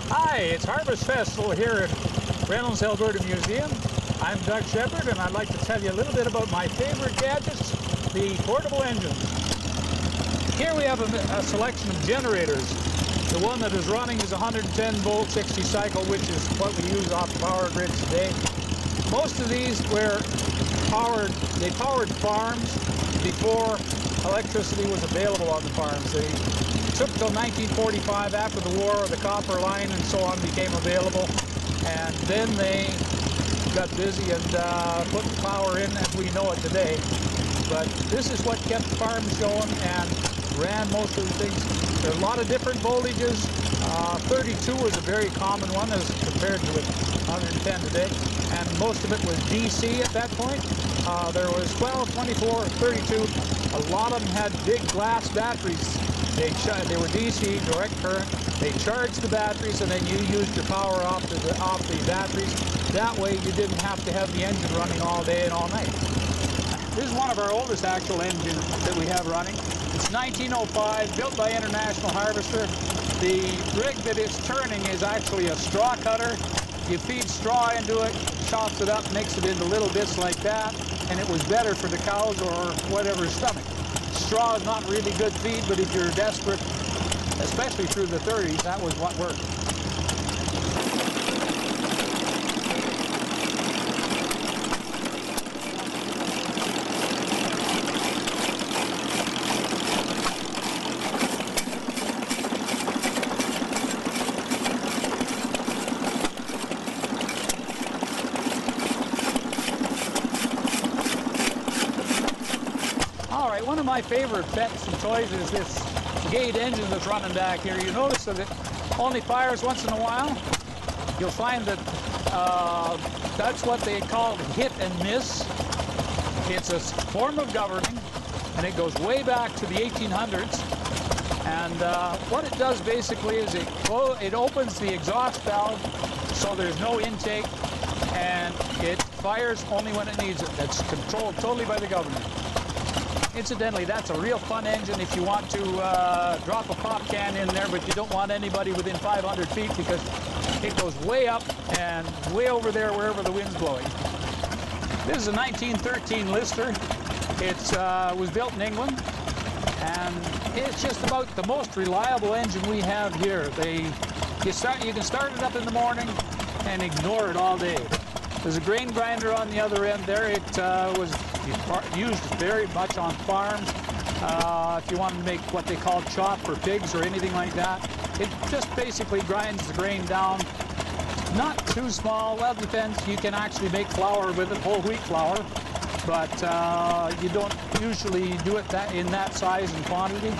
Hi, it's Harvest Festival here at Reynolds-Alberta Museum. I'm Doug Shepard, and I'd like to tell you a little bit about my favorite gadgets, the portable engines. Here we have a selection of generators. The one that is running is 110 volt 60 cycle, which is what we use off the power grids today. Most of these were powered farms before electricity was available on the farms. They took till 1945, after the war, the copper line and so on became available, and then they got busy and put the power in as we know it today. But this is what kept the farms going and ran most of the things. There are a lot of different voltages. 32 was a very common one as compared to 110 today, and most of it was DC at that point. There was 12, 24, 32. A lot of them had big glass batteries. They were DC, direct current. They charged the batteries, and then you used your power off the batteries. That way you didn't have to have the engine running all day and all night. This is one of our oldest actual engines that we have running. It's 1905, built by International Harvester. The rig that it's turning is actually a straw cutter. You feed straw into it, chops it up, makes it into little bits like that, and it was better for the cows or whatever's stomach. Straw is not really good feed, but if you're desperate, especially through the 30s, that was what worked. All right, one of my favorite pets and toys is this gate engine that's running back here. You notice that it only fires once in a while. You'll find that that's what they call hit and miss. It's a form of governing, and it goes way back to the 1800s. And what it does basically is it opens the exhaust valve so there's no intake, and it fires only when it needs it. It's controlled totally by the government. Incidentally, that's a real fun engine if you want to drop a pop can in there, but you don't want anybody within 500 feet because it goes way up and way over there wherever the wind's blowing. This is a 1913 Lister. It was built in England, and it's just about the most reliable engine we have here. You can start it up in the morning and ignore it all day. There's a grain grinder on the other end there. It was used very much on farms. If you wanted to make what they call chop for pigs or anything like that, it just basically grinds the grain down. Not too small. Well, it depends. You can actually make flour with it, whole wheat flour, but you don't usually do it in that size and quantity.